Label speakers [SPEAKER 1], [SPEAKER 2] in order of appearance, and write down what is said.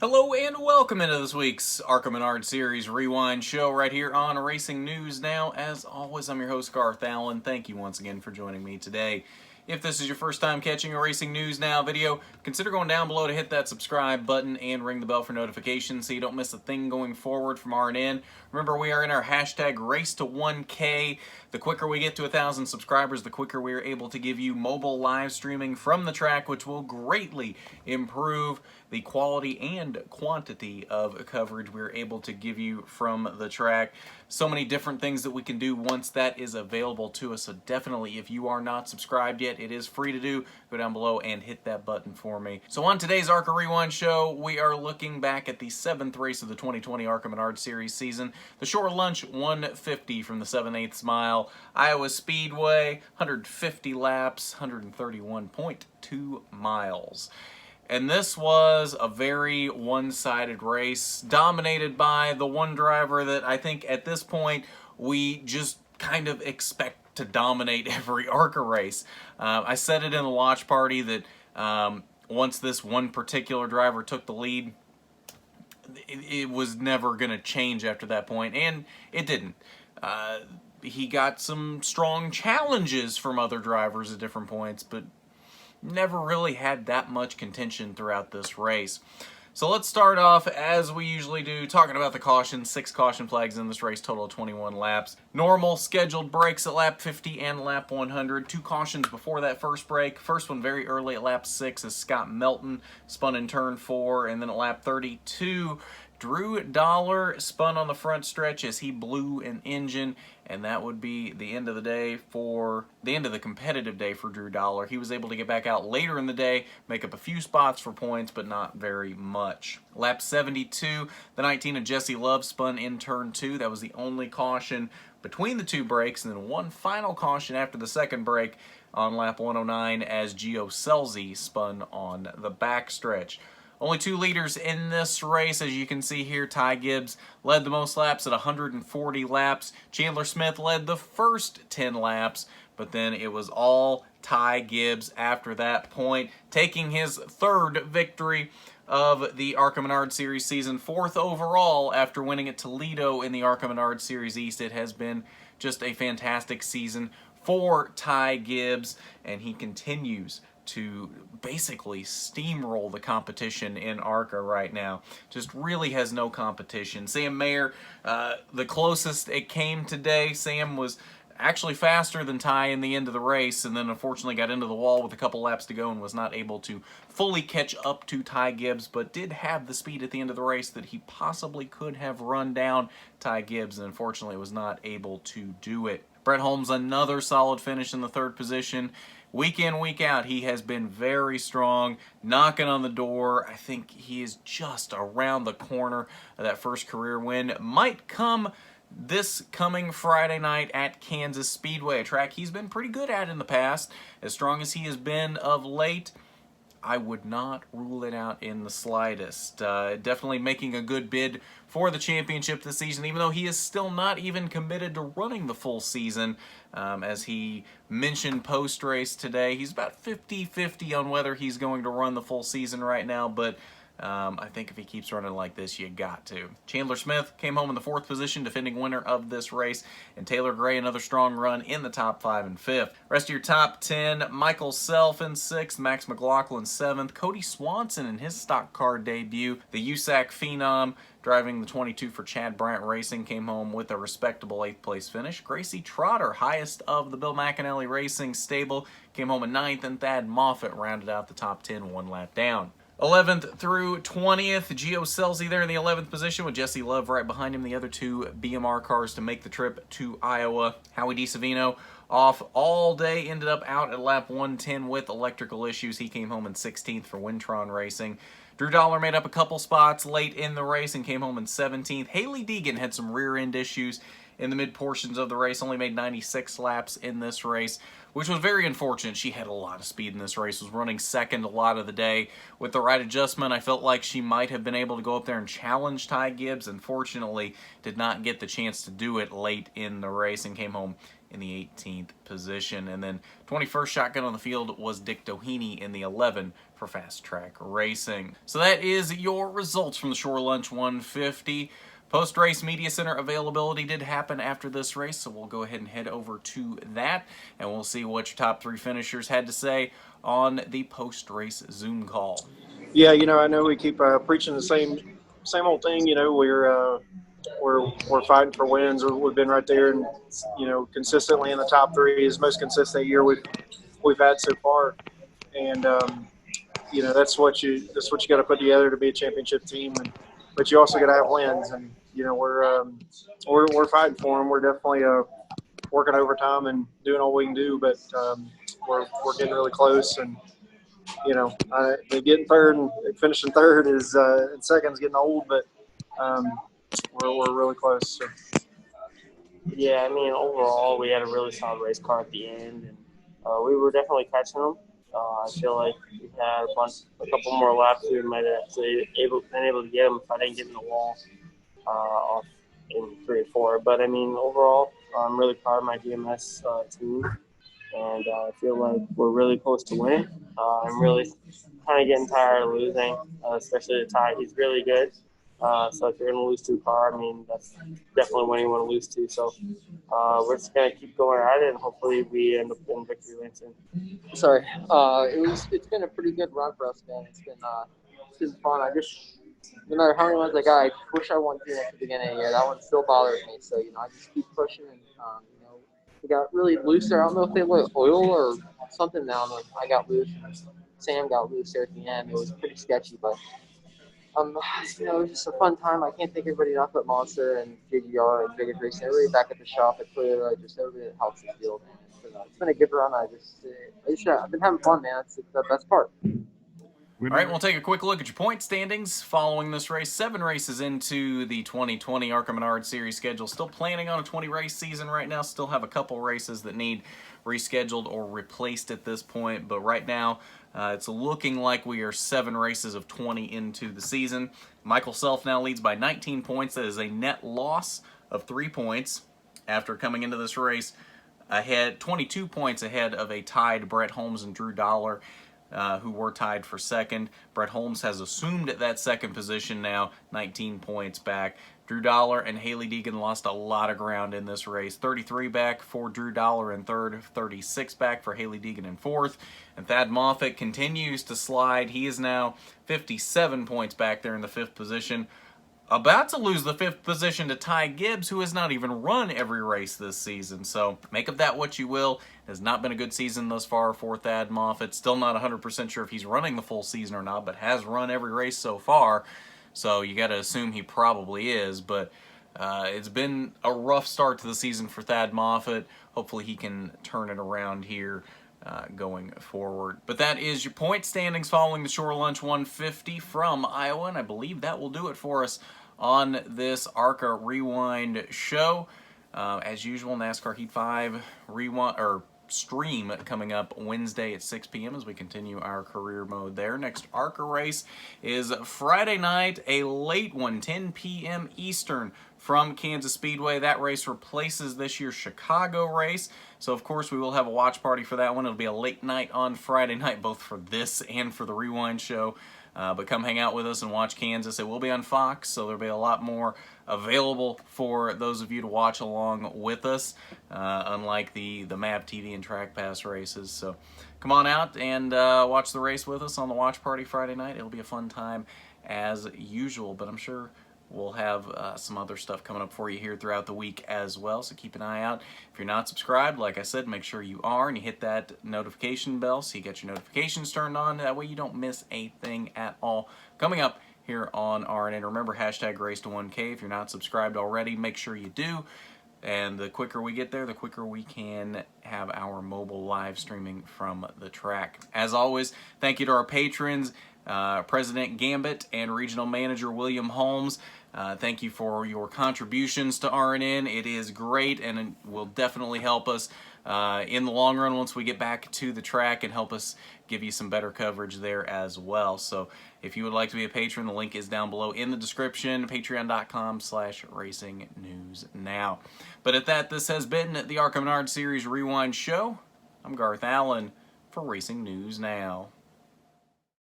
[SPEAKER 1] Hello and welcome into this week's ARCA Series Rewind show right here on Racing News Now. As always, I'm your host, Garth Allen. Thank you once again for joining me today. If this is your first time catching a Racing News Now video, consider going down below to hit that subscribe button and ring the bell for notifications so you don't miss a thing going forward from RNN. Remember, we are in our hashtag Race to 1K. The quicker we get to 1,000 subscribers, the quicker we are able to give you mobile live streaming from the track, which will greatly improve the quality and quantity of coverage we're able to give you from the track. So many different things that we can do once that is available to us. So definitely, if you are not subscribed yet, it is free to do. Go down below and hit that button for me. So on today's ARCA Rewind show, we are looking back at the 7th race of the 2020 ARCA Menard Series season, the Short Lunch 150 from the 7/8 mile Iowa Speedway, 150 laps, 131.2 miles. And this was a very one-sided race, dominated by the one driver that I think at this point we just kind of expect to dominate every ARCA race. I said it in the watch party that once this one particular driver took the lead, it was never going to change after that point, and it didn't. He got some strong challenges from other drivers at different points, but never really had that much contention throughout this race. So let's start off, as we usually do, talking about the cautions. 6 caution flags in this race, total of 21 laps. Normal scheduled breaks at lap 50 and lap 100. 2 cautions before that first break. First one very early at lap 6 as Scott Melton spun in turn 4, and then at lap 32, Drew Dollar spun on the front stretch as he blew an engine, and that would be the end of the day for the end of the competitive day for Drew Dollar. He was able to get back out later in the day, make up a few spots for points, but not very much. Lap 72, the 19 of Jesse Love spun in turn 2. That was the only caution between the 2 breaks, and then one final caution after the second break on lap 109 as Gio Scelzi spun on the backstretch. Only 2 leaders in this race. As you can see here, Ty Gibbs led the most laps at 140 laps. Chandler Smith led the first 10 laps, but then it was all Ty Gibbs after that point, taking his 3rd victory of the ARCA Menard Series season, 4th overall after winning at Toledo in the ARCA Menard Series East. It has been just a fantastic season for Ty Gibbs, and he continues to basically steamroll the competition in ARCA right now. Just really has no competition. Sam Mayer, the closest it came today. Sam was actually faster than Ty in the end of the race, and then unfortunately got into the wall with a couple laps to go and was not able to fully catch up to Ty Gibbs, but did have the speed at the end of the race that he possibly could have run down Ty Gibbs, and unfortunately was not able to do it. Brett Holmes, another solid finish in the 3rd position. Week in, week out, he has been very strong, knocking on the door. I think he is just around the corner of that first career win. Might come this coming Friday night at Kansas Speedway, a track he's been pretty good at in the past. As strong as he has been of late, I would not rule it out in the slightest. Definitely making a good bid for the championship this season, even though he is still not even committed to running the full season. As he mentioned post-race today, he's about 50-50 on whether he's going to run the full season right now, but I think if he keeps running like this, you got to. Chandler Smith came home in the 4th position, defending winner of this race, and Taylor Gray, another strong run in the top 5 and 5th. Rest of your top 10, Michael Self in 6th, Max McLaughlin 7th, Cody Swanson in his stock car debut, the USAC Phenom driving the 22 for Chad Brandt Racing, came home with a respectable 8th place finish. Gracie Trotter, highest of the Bill McAnally Racing stable, came home in 9th, and Thad Moffitt rounded out the top 10 one lap down. 11th through 20th, Gio Scelzi there in the 11th position with Jesse Love right behind him. The other 2 BMR cars to make the trip to Iowa. Howie DiSavino off all day, ended up out at lap 110 with electrical issues. He came home in 16th for Wintron Racing. Drew Dollar made up a couple spots late in the race and came home in 17th. Haley Deegan had some rear end issues in the mid portions of the race, only made 96 laps in this race, which was very unfortunate. She had a lot of speed in this race, was running second a lot of the day. With the right adjustment, I felt like she might have been able to go up there and challenge Ty Gibbs. Unfortunately, did not get the chance to do it late in the race and came home in the 18th position. And then 21st shotgun on the field was Dick Doheny in the 11 for Fast Track Racing. So that is your results from the Shore Lunch 150. Post-race media center availability did happen after this race, so we'll go ahead and head over to that, and we'll see what your top 3 finishers had to say on the post-race Zoom call.
[SPEAKER 2] Yeah, I know we keep preaching the same old thing. We're fighting for wins. We've been right there, and consistently in the top 3 is most consistent year we've had so far. And that's what you got to put together to be a championship team. But you also got to have wins, and we're fighting for them. We're definitely working overtime and doing all we can do, but we're getting really close. And getting third and finishing third is and second's getting old, but we're really close. So.
[SPEAKER 3] Yeah, I mean, overall, we had a really solid race car at the end, and we were definitely catching them. I feel like we had a couple more laps. We might have actually been able to get them if I didn't get in the wall off in 3 and 4. But I mean, overall, I'm really proud of my DMS team, and I feel like we're really close to winning. I'm really kind of getting tired of losing, especially the Ty. He's really good. So if you're going to lose to a car, I mean, that's definitely when you want to lose to. So we're just going to keep going at it, and hopefully we end up in victory lane soon.
[SPEAKER 4] Sorry. It's been a pretty good run for us, man. It's been fun. No matter how many ones I got, I wish I won 2 at the beginning of the year. That one still bothers me. So, I just keep pushing, and, we got really loose there. I don't know if they lit oil or something now. I got loose. Sam got loose there at the end. It was pretty sketchy, but it was just a fun time. I can't thank everybody enough at Monster and JGR and Vegas Racing. Everybody back at the shop at Toyota, just everybody that helps the field, man. It's been a good run. I've been having fun, man. It's the best part.
[SPEAKER 1] All right, we'll take a quick look at your point standings following this race. 7 races into the 2020 ARCA Menard Series schedule. Still planning on a 20-race season right now. Still have a couple races that need rescheduled or replaced at this point. But right now, it's looking like we are 7 races of 20 into the season. Michael Self now leads by 19 points. That is a net loss of 3 points after coming into this race ahead, 22 points ahead of a tied Brett Holmes and Drew Dollar, who were tied for second. Brett Holmes has assumed that second position now, 19 points back. Drew Dollar and Haley Deegan lost a lot of ground in this race. 33 back for Drew Dollar in third, 36 back for Haley Deegan in fourth. And Thad Moffitt continues to slide. He is now 57 points back there in the 5th position. About to lose the 5th position to Ty Gibbs, who has not even run every race this season. So make of that what you will. It has not been a good season thus far for Thad Moffitt. Still not 100% sure if he's running the full season or not, but has run every race so far. So you got to assume he probably is. But it's been a rough start to the season for Thad Moffitt. Hopefully he can turn it around here going forward. But that is your point standings following the Shore Lunch 150 from Iowa. And I believe that will do it for us on this ARCA Rewind show. As usual, NASCAR Heat 5 stream coming up Wednesday at 6 p.m. as we continue our career mode there. Next ARCA race is Friday night, a late one, 10 p.m. Eastern from Kansas Speedway. That race replaces this year's Chicago race. So, of course, we will have a watch party for that one. It'll be a late night on Friday night, both for this and for the Rewind show. But come hang out with us and watch Kansas. It will be on Fox, so there'll be a lot more available for those of you to watch along with us, unlike the MAV TV and Track Pass races. So come on out and watch the race with us on the watch party Friday night. It'll be a fun time as usual, but I'm sure we'll have some other stuff coming up for you here throughout the week as well, so keep an eye out. If you're not subscribed, like I said, make sure you are, and you hit that notification bell so you get your notifications turned on. That way you don't miss a thing at all coming up here on RNN. Remember, hashtag Race to 1K. If you're not subscribed already, make sure you do. And the quicker we get there, the quicker we can have our mobile live streaming from the track. As always, thank you to our patrons, President Gambit and Regional Manager William Holmes. Thank you for your contributions to RNN. It is great, and it will definitely help us in the long run once we get back to the track and help us give you some better coverage there as well. So if you would like to be a patron, the link is down below in the description, patreon.com/racingnewsnow. But at that, this has been the ARCA Menard Series Rewind Show. I'm Garth Allen for Racing News Now.